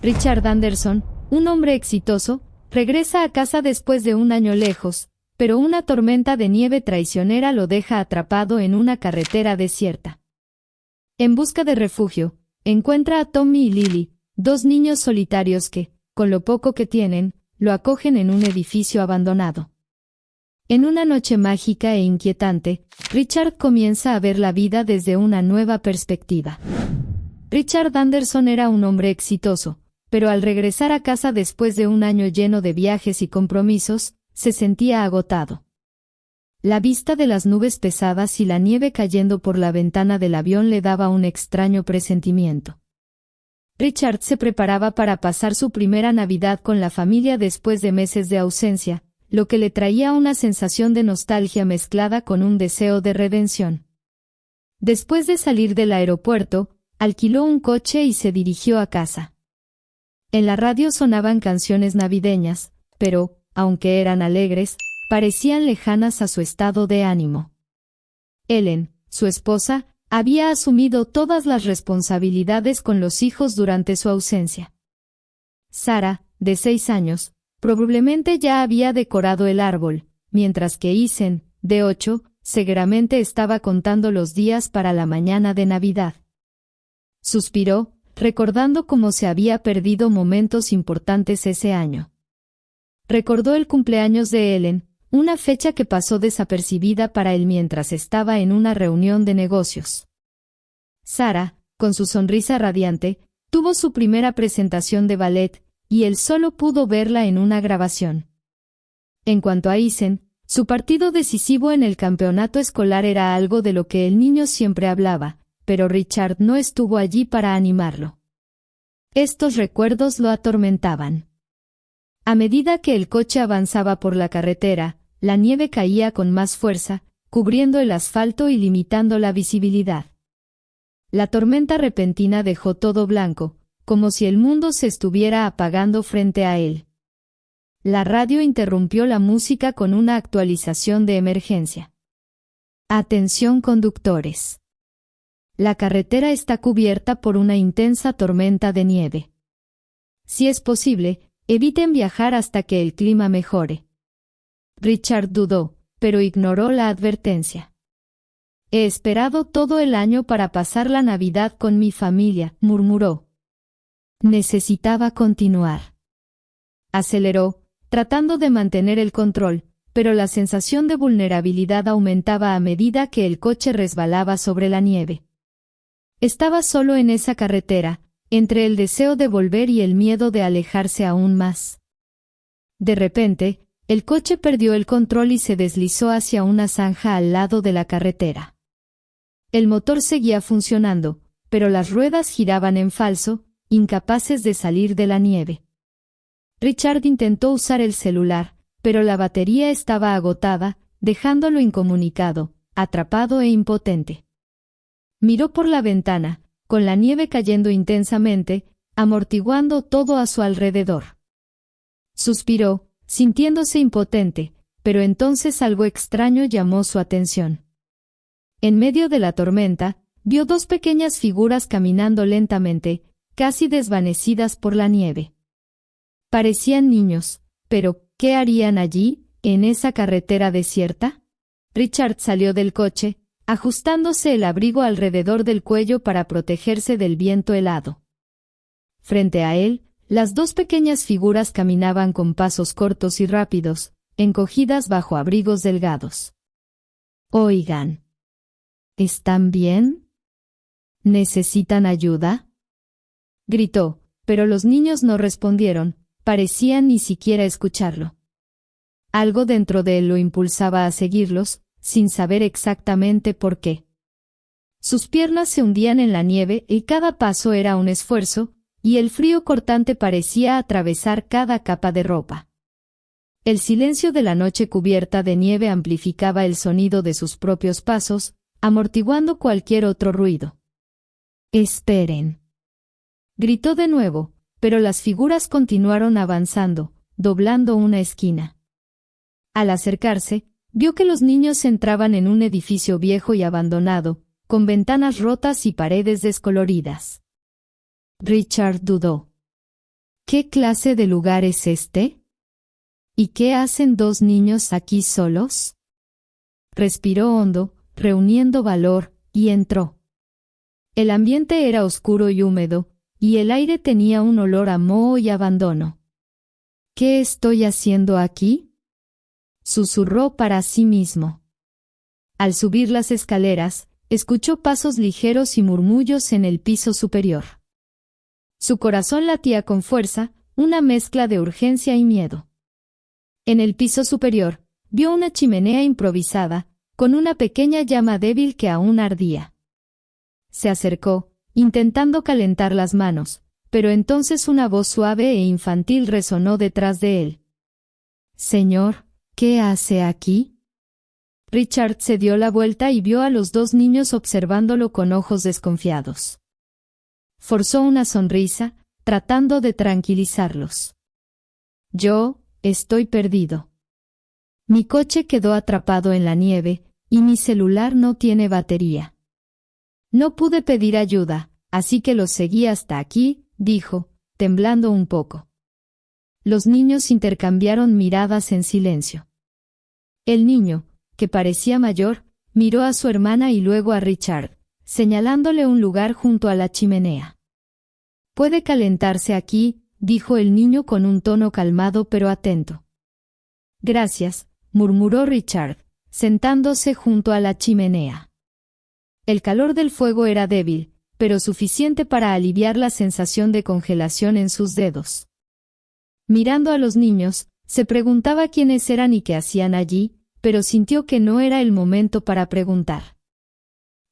Richard Anderson, un hombre exitoso, regresa a casa después de un año lejos, pero una tormenta de nieve traicionera lo deja atrapado en una carretera desierta. En busca de refugio, encuentra a Tommy y Lily, dos niños solitarios que, con lo poco que tienen, lo acogen en un edificio abandonado. En una noche mágica e inquietante, Richard comienza a ver la vida desde una nueva perspectiva. Richard Anderson era un hombre exitoso, pero al regresar a casa después de un año lleno de viajes y compromisos, se sentía agotado. La vista de las nubes pesadas y la nieve cayendo por la ventana del avión le daba un extraño presentimiento. Richard se preparaba para pasar su primera Navidad con la familia después de meses de ausencia, lo que le traía una sensación de nostalgia mezclada con un deseo de redención. Después de salir del aeropuerto, alquiló un coche y se dirigió a casa. En la radio sonaban canciones navideñas, pero, aunque eran alegres, parecían lejanas a su estado de ánimo. Ellen, su esposa, había asumido todas las responsabilidades con los hijos durante su ausencia. Sarah, de 6 años, probablemente ya había decorado el árbol, mientras que Isen, de 8, seguramente estaba contando los días para la mañana de Navidad. Suspiró, recordando cómo se había perdido momentos importantes ese año. Recordó el cumpleaños de Ellen, una fecha que pasó desapercibida para él mientras estaba en una reunión de negocios. Sarah, con su sonrisa radiante, tuvo su primera presentación de ballet, y él solo pudo verla en una grabación. En cuanto a Isen, su partido decisivo en el campeonato escolar era algo de lo que el niño siempre hablaba, pero Richard no estuvo allí para animarlo. Estos recuerdos lo atormentaban. A medida que el coche avanzaba por la carretera, la nieve caía con más fuerza, cubriendo el asfalto y limitando la visibilidad. La tormenta repentina dejó todo blanco, como si el mundo se estuviera apagando frente a él. La radio interrumpió la música con una actualización de emergencia. Atención conductores. La carretera está cubierta por una intensa tormenta de nieve. Si es posible, eviten viajar hasta que el clima mejore. Richard dudó, pero ignoró la advertencia. He esperado todo el año para pasar la Navidad con mi familia, murmuró. Necesitaba continuar. Aceleró, tratando de mantener el control, pero la sensación de vulnerabilidad aumentaba a medida que el coche resbalaba sobre la nieve. Estaba solo en esa carretera, entre el deseo de volver y el miedo de alejarse aún más. De repente, el coche perdió el control y se deslizó hacia una zanja al lado de la carretera. El motor seguía funcionando, pero las ruedas giraban en falso, incapaces de salir de la nieve. Richard intentó usar el celular, pero la batería estaba agotada, dejándolo incomunicado, atrapado e impotente. Miró por la ventana, con la nieve cayendo intensamente, amortiguando todo a su alrededor. Suspiró, sintiéndose impotente, pero entonces algo extraño llamó su atención. En medio de la tormenta, vio 2 pequeñas figuras caminando lentamente, casi desvanecidas por la nieve. Parecían niños, pero ¿qué harían allí, en esa carretera desierta? Richard salió del coche, ajustándose el abrigo alrededor del cuello para protegerse del viento helado. Frente a él, las 2 pequeñas figuras caminaban con pasos cortos y rápidos, encogidas bajo abrigos delgados. Oigan. ¿Están bien? ¿Necesitan ayuda? Gritó, pero los niños no respondieron, parecían ni siquiera escucharlo. Algo dentro de él lo impulsaba a seguirlos, sin saber exactamente por qué. Sus piernas se hundían en la nieve y cada paso era un esfuerzo, y el frío cortante parecía atravesar cada capa de ropa. El silencio de la noche cubierta de nieve amplificaba el sonido de sus propios pasos, amortiguando cualquier otro ruido. «Esperen», gritó de nuevo, pero las figuras continuaron avanzando, doblando una esquina. Al acercarse, vio que los niños entraban en un edificio viejo y abandonado, con ventanas rotas y paredes descoloridas. Richard dudó. ¿Qué clase de lugar es este? ¿Y qué hacen dos niños aquí solos? Respiró hondo, reuniendo valor, y entró. El ambiente era oscuro y húmedo, y el aire tenía un olor a moho y abandono. ¿Qué estoy haciendo aquí?, susurró para sí mismo. Al subir las escaleras, escuchó pasos ligeros y murmullos en el piso superior. Su corazón latía con fuerza, una mezcla de urgencia y miedo. En el piso superior, vio una chimenea improvisada, con una pequeña llama débil que aún ardía. Se acercó, intentando calentar las manos, pero entonces una voz suave e infantil resonó detrás de él. «Señor, ¿qué hace aquí?». Richard se dio la vuelta y vio a los dos niños observándolo con ojos desconfiados. Forzó una sonrisa, tratando de tranquilizarlos. «Yo, estoy perdido. Mi coche quedó atrapado en la nieve, y mi celular no tiene batería. No pude pedir ayuda, así que los seguí hasta aquí», dijo, temblando un poco. Los niños intercambiaron miradas en silencio. El niño, que parecía mayor, miró a su hermana y luego a Richard, señalándole un lugar junto a la chimenea. «Puede calentarse aquí», dijo el niño con un tono calmado pero atento. «Gracias», murmuró Richard, sentándose junto a la chimenea. El calor del fuego era débil, pero suficiente para aliviar la sensación de congelación en sus dedos. Mirando a los niños, se preguntaba quiénes eran y qué hacían allí, pero sintió que no era el momento para preguntar.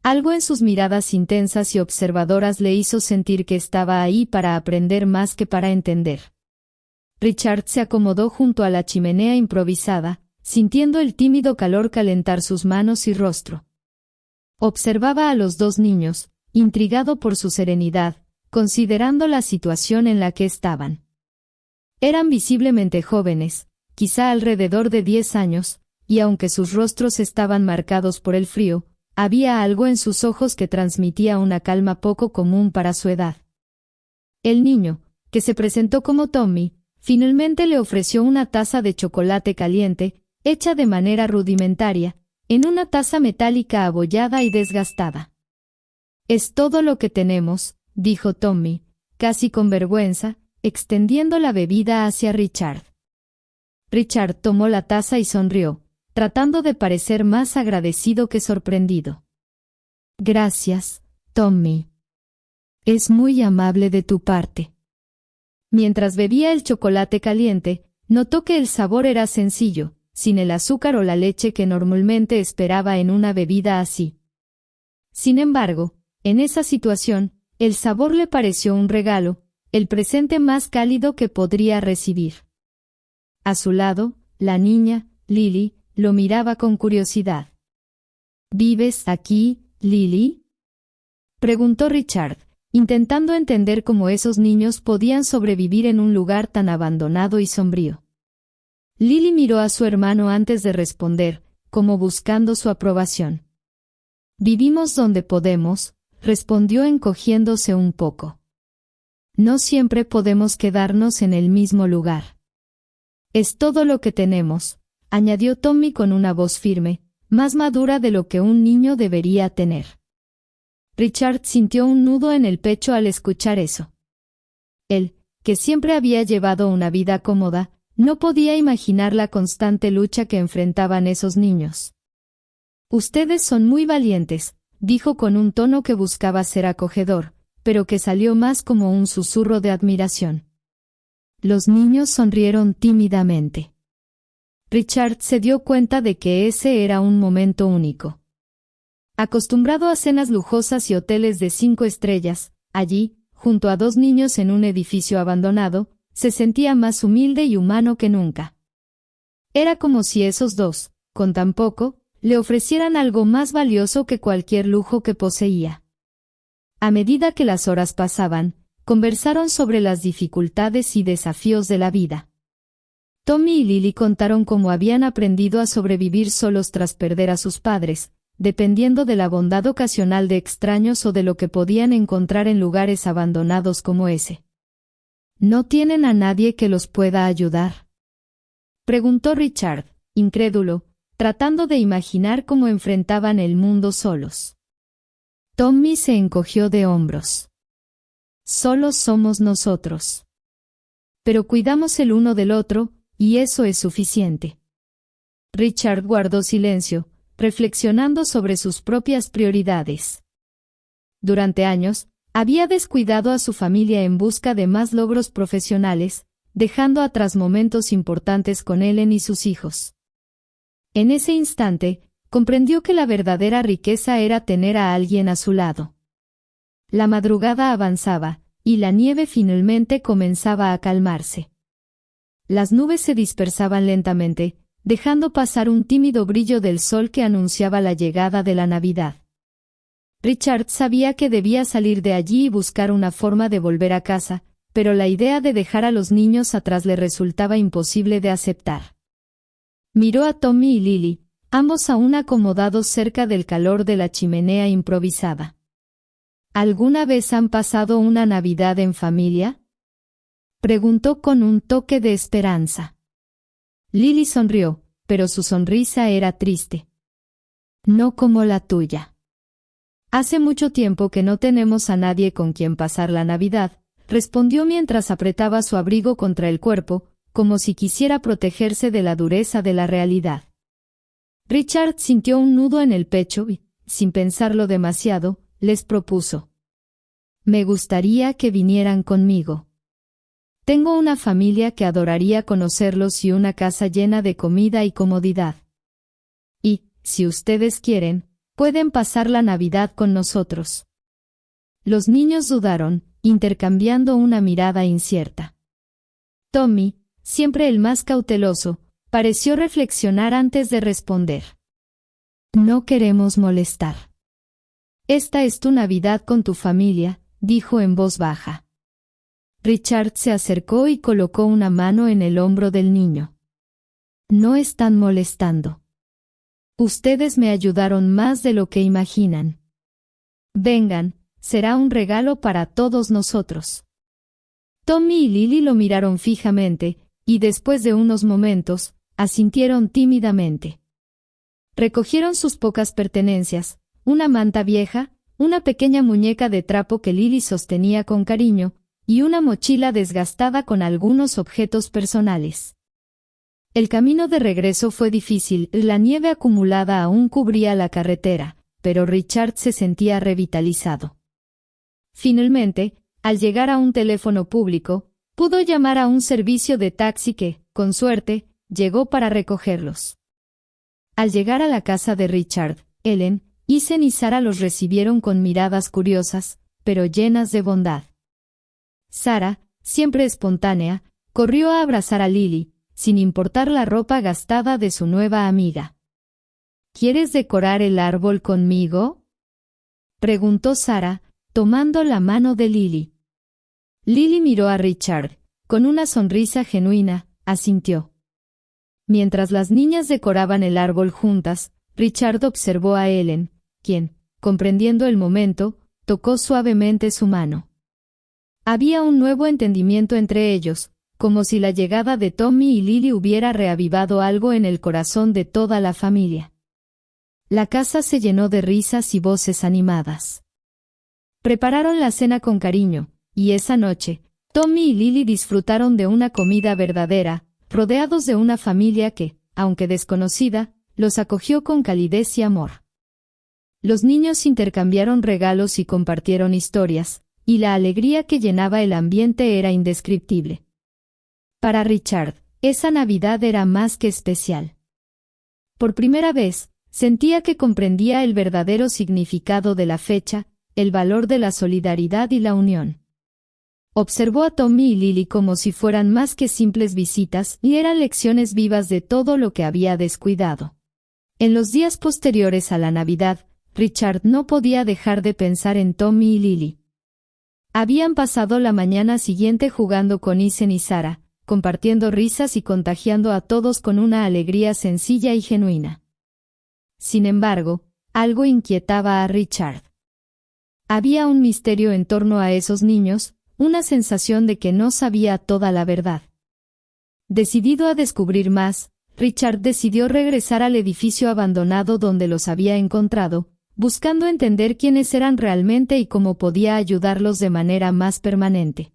Algo en sus miradas intensas y observadoras le hizo sentir que estaba ahí para aprender más que para entender. Richard se acomodó junto a la chimenea improvisada, sintiendo el tímido calor calentar sus manos y rostro. Observaba a los dos niños, intrigado por su serenidad, considerando la situación en la que estaban. Eran visiblemente jóvenes, quizá alrededor de 10 años, y aunque sus rostros estaban marcados por el frío, había algo en sus ojos que transmitía una calma poco común para su edad. El niño, que se presentó como Tommy, finalmente le ofreció una taza de chocolate caliente, hecha de manera rudimentaria, en una taza metálica abollada y desgastada. «Es todo lo que tenemos», dijo Tommy, casi con vergüenza, extendiendo la bebida hacia Richard. Richard tomó la taza y sonrió, tratando de parecer más agradecido que sorprendido. «Gracias, Tommy. Es muy amable de tu parte». Mientras bebía el chocolate caliente, notó que el sabor era sencillo, sin el azúcar o la leche que normalmente esperaba en una bebida así. Sin embargo, en esa situación, el sabor le pareció un regalo, el presente más cálido que podría recibir. A su lado, la niña, Lily, lo miraba con curiosidad. «¿Vives aquí, Lily?», preguntó Richard, intentando entender cómo esos niños podían sobrevivir en un lugar tan abandonado y sombrío. Lily miró a su hermano antes de responder, como buscando su aprobación. «Vivimos donde podemos», respondió encogiéndose un poco. «No siempre podemos quedarnos en el mismo lugar. Es todo lo que tenemos», añadió Tommy con una voz firme, más madura de lo que un niño debería tener. Richard sintió un nudo en el pecho al escuchar eso. Él, que siempre había llevado una vida cómoda, no podía imaginar la constante lucha que enfrentaban esos niños. «Ustedes son muy valientes», dijo con un tono que buscaba ser acogedor, pero que salió más como un susurro de admiración. Los niños sonrieron tímidamente. Richard se dio cuenta de que ese era un momento único. Acostumbrado a cenas lujosas y hoteles de 5 estrellas, allí, junto a dos niños en un edificio abandonado, se sentía más humilde y humano que nunca. Era como si esos dos, con tan poco, le ofrecieran algo más valioso que cualquier lujo que poseía. A medida que las horas pasaban, conversaron sobre las dificultades y desafíos de la vida. Tommy y Lily contaron cómo habían aprendido a sobrevivir solos tras perder a sus padres, dependiendo de la bondad ocasional de extraños o de lo que podían encontrar en lugares abandonados como ese. ¿No tienen a nadie que los pueda ayudar?, preguntó Richard, incrédulo, tratando de imaginar cómo enfrentaban el mundo solos. Tommy se encogió de hombros. Solos somos nosotros. Pero cuidamos el uno del otro, y eso es suficiente. Richard guardó silencio, reflexionando sobre sus propias prioridades. Durante años, había descuidado a su familia en busca de más logros profesionales, dejando atrás momentos importantes con Ellen y sus hijos. En ese instante, comprendió que la verdadera riqueza era tener a alguien a su lado. La madrugada avanzaba, y la nieve finalmente comenzaba a calmarse. Las nubes se dispersaban lentamente, dejando pasar un tímido brillo del sol que anunciaba la llegada de la Navidad. Richard sabía que debía salir de allí y buscar una forma de volver a casa, pero la idea de dejar a los niños atrás le resultaba imposible de aceptar. Miró a Tommy y Lily, ambos aún acomodados cerca del calor de la chimenea improvisada. ¿Alguna vez han pasado una Navidad en familia?, preguntó con un toque de esperanza. Lily sonrió, pero su sonrisa era triste. No como la tuya. Hace mucho tiempo que no tenemos a nadie con quien pasar la Navidad, respondió mientras apretaba su abrigo contra el cuerpo, como si quisiera protegerse de la dureza de la realidad. Richard sintió un nudo en el pecho y, sin pensarlo demasiado, les propuso. Me gustaría que vinieran conmigo. Tengo una familia que adoraría conocerlos y una casa llena de comida y comodidad. Y, si ustedes quieren, pueden pasar la Navidad con nosotros. Los niños dudaron, intercambiando una mirada incierta. Tommy, siempre el más cauteloso, pareció reflexionar antes de responder. No queremos molestar. Esta es tu Navidad con tu familia, dijo en voz baja. Richard se acercó y colocó una mano en el hombro del niño. No están molestando. Ustedes me ayudaron más de lo que imaginan. Vengan, será un regalo para todos nosotros. Tommy y Lily lo miraron fijamente, y después de unos momentos, asintieron tímidamente. Recogieron sus pocas pertenencias, una manta vieja, una pequeña muñeca de trapo que Lily sostenía con cariño, y una mochila desgastada con algunos objetos personales. El camino de regreso fue difícil, la nieve acumulada aún cubría la carretera, pero Richard se sentía revitalizado. Finalmente, al llegar a un teléfono público, pudo llamar a un servicio de taxi que, con suerte, llegó para recogerlos. Al llegar a la casa de Richard, Ellen, Isen y Sara los recibieron con miradas curiosas, pero llenas de bondad. Sara, siempre espontánea, corrió a abrazar a Lily, sin importar la ropa gastada de su nueva amiga. ¿Quieres decorar el árbol conmigo?, preguntó Sara, tomando la mano de Lily. Lily miró a Richard, con una sonrisa genuina, asintió. Mientras las niñas decoraban el árbol juntas, Richard observó a Ellen, quien, comprendiendo el momento, tocó suavemente su mano. Había un nuevo entendimiento entre ellos, como si la llegada de Tommy y Lily hubiera reavivado algo en el corazón de toda la familia. La casa se llenó de risas y voces animadas. Prepararon la cena con cariño, y esa noche, Tommy y Lily disfrutaron de una comida verdadera, rodeados de una familia que, aunque desconocida, los acogió con calidez y amor. Los niños intercambiaron regalos y compartieron historias, y la alegría que llenaba el ambiente era indescriptible. Para Richard, esa Navidad era más que especial. Por primera vez, sentía que comprendía el verdadero significado de la fecha, el valor de la solidaridad y la unión. Observó a Tommy y Lily como si fueran más que simples visitas y eran lecciones vivas de todo lo que había descuidado. En los días posteriores a la Navidad, Richard no podía dejar de pensar en Tommy y Lily. Habían pasado la mañana siguiente jugando con Isen y Sara, compartiendo risas y contagiando a todos con una alegría sencilla y genuina. Sin embargo, algo inquietaba a Richard. Había un misterio en torno a esos niños, una sensación de que no sabía toda la verdad. Decidido a descubrir más, Richard decidió regresar al edificio abandonado donde los había encontrado, buscando entender quiénes eran realmente y cómo podía ayudarlos de manera más permanente.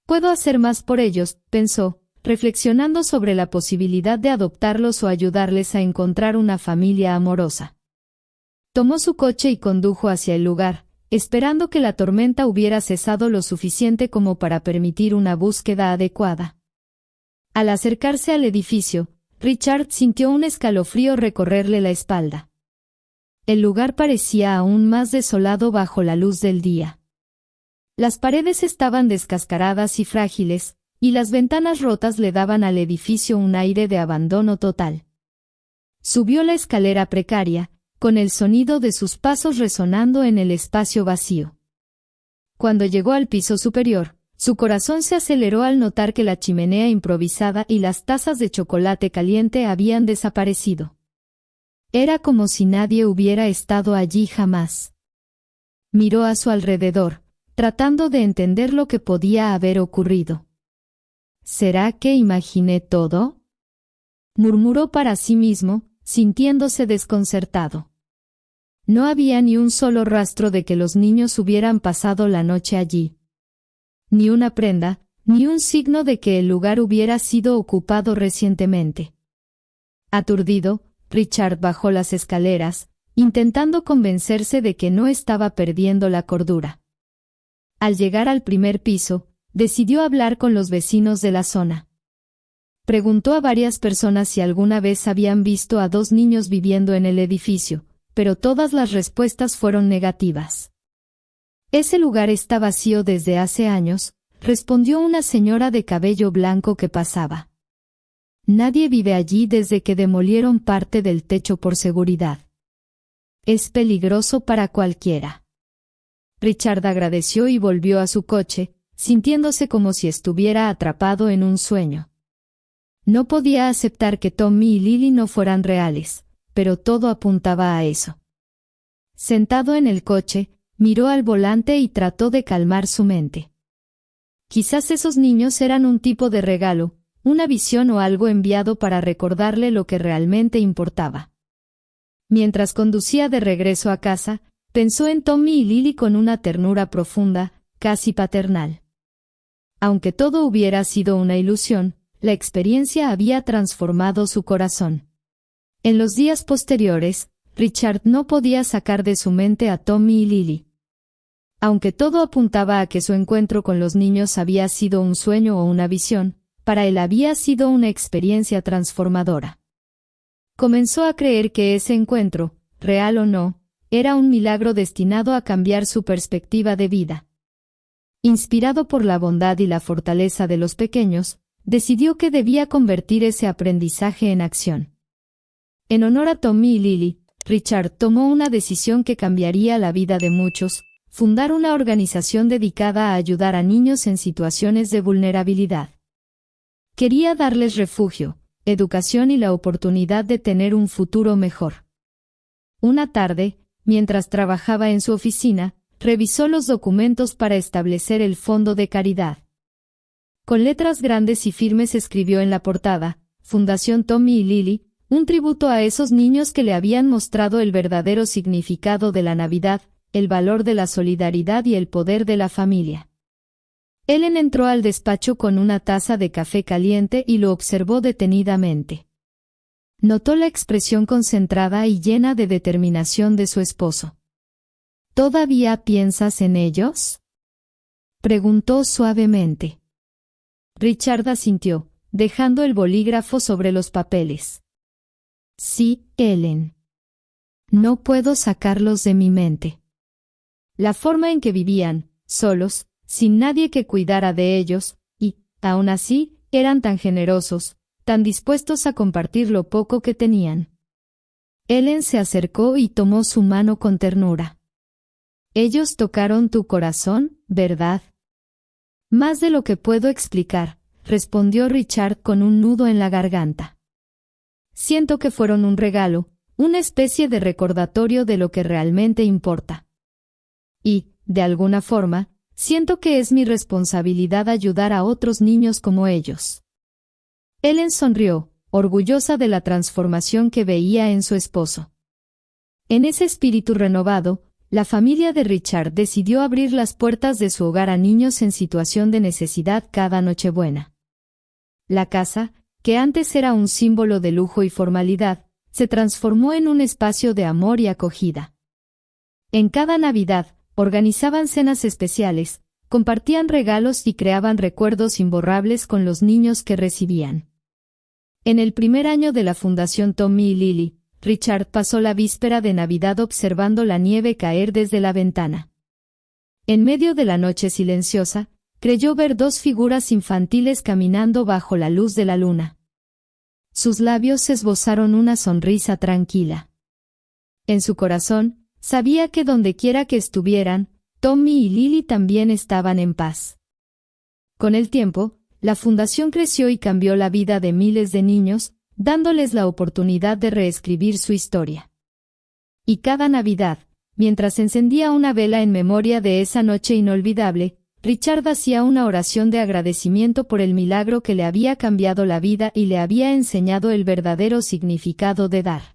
Puedo hacer más por ellos, pensó, reflexionando sobre la posibilidad de adoptarlos o ayudarles a encontrar una familia amorosa. Tomó su coche y condujo hacia el lugar, esperando que la tormenta hubiera cesado lo suficiente como para permitir una búsqueda adecuada. Al acercarse al edificio, Richard sintió un escalofrío recorrerle la espalda. El lugar parecía aún más desolado bajo la luz del día. Las paredes estaban descascaradas y frágiles, y las ventanas rotas le daban al edificio un aire de abandono total. Subió la escalera precaria, con el sonido de sus pasos resonando en el espacio vacío. Cuando llegó al piso superior, su corazón se aceleró al notar que la chimenea improvisada y las tazas de chocolate caliente habían desaparecido. Era como si nadie hubiera estado allí jamás. Miró a su alrededor, tratando de entender lo que podía haber ocurrido. ¿Será que imaginé todo?, murmuró para sí mismo, sintiéndose desconcertado. No había ni un solo rastro de que los niños hubieran pasado la noche allí. Ni una prenda, ni un signo de que el lugar hubiera sido ocupado recientemente. Aturdido, Richard bajó las escaleras, intentando convencerse de que no estaba perdiendo la cordura. Al llegar al primer piso, decidió hablar con los vecinos de la zona. Preguntó a varias personas si alguna vez habían visto a 2 niños viviendo en el edificio, pero todas las respuestas fueron negativas. Ese lugar está vacío desde hace años, respondió una señora de cabello blanco que pasaba. Nadie vive allí desde que demolieron parte del techo por seguridad. Es peligroso para cualquiera. Richard agradeció y volvió a su coche, sintiéndose como si estuviera atrapado en un sueño. No podía aceptar que Tommy y Lily no fueran reales, pero todo apuntaba a eso. Sentado en el coche, miró al volante y trató de calmar su mente. Quizás esos niños eran un tipo de regalo, una visión o algo enviado para recordarle lo que realmente importaba. Mientras conducía de regreso a casa, pensó en Tommy y Lily con una ternura profunda, casi paternal. Aunque todo hubiera sido una ilusión, la experiencia había transformado su corazón. En los días posteriores, Richard no podía sacar de su mente a Tommy y Lily. Aunque todo apuntaba a que su encuentro con los niños había sido un sueño o una visión, para él había sido una experiencia transformadora. Comenzó a creer que ese encuentro, real o no, era un milagro destinado a cambiar su perspectiva de vida. Inspirado por la bondad y la fortaleza de los pequeños, decidió que debía convertir ese aprendizaje en acción. En honor a Tommy y Lily, Richard tomó una decisión que cambiaría la vida de muchos: fundar una organización dedicada a ayudar a niños en situaciones de vulnerabilidad. Quería darles refugio, educación y la oportunidad de tener un futuro mejor. Una tarde, mientras trabajaba en su oficina, revisó los documentos para establecer el fondo de caridad. Con letras grandes y firmes escribió en la portada: Fundación Tommy y Lily, un tributo a esos niños que le habían mostrado el verdadero significado de la Navidad, el valor de la solidaridad y el poder de la familia. Ellen entró al despacho con una taza de café caliente y lo observó detenidamente. Notó la expresión concentrada y llena de determinación de su esposo. ¿Todavía piensas en ellos?, preguntó suavemente. Richard asintió, dejando el bolígrafo sobre los papeles. Sí, Ellen. No puedo sacarlos de mi mente. La forma en que vivían, solos, sin nadie que cuidara de ellos, y, aún así, eran tan generosos, tan dispuestos a compartir lo poco que tenían. Ellen se acercó y tomó su mano con ternura. Ellos tocaron tu corazón, ¿verdad? Más de lo que puedo explicar, respondió Richard con un nudo en la garganta. Siento que fueron un regalo, una especie de recordatorio de lo que realmente importa. Y, de alguna forma, siento que es mi responsabilidad ayudar a otros niños como ellos. Ellen sonrió, orgullosa de la transformación que veía en su esposo. En ese espíritu renovado, la familia de Richard decidió abrir las puertas de su hogar a niños en situación de necesidad cada Nochebuena. La casa, que antes era un símbolo de lujo y formalidad, se transformó en un espacio de amor y acogida. En cada Navidad, organizaban cenas especiales, compartían regalos y creaban recuerdos imborrables con los niños que recibían. En el primer año de la Fundación Tommy y Lily, Richard pasó la víspera de Navidad observando la nieve caer desde la ventana. En medio de la noche silenciosa, creyó ver dos figuras infantiles caminando bajo la luz de la luna. Sus labios esbozaron una sonrisa tranquila. En su corazón, sabía que dondequiera que estuvieran, Tommy y Lily también estaban en paz. Con el tiempo, la fundación creció y cambió la vida de miles de niños, dándoles la oportunidad de reescribir su historia. Y cada Navidad, mientras encendía una vela en memoria de esa noche inolvidable, Richard hacía una oración de agradecimiento por el milagro que le había cambiado la vida y le había enseñado el verdadero significado de dar.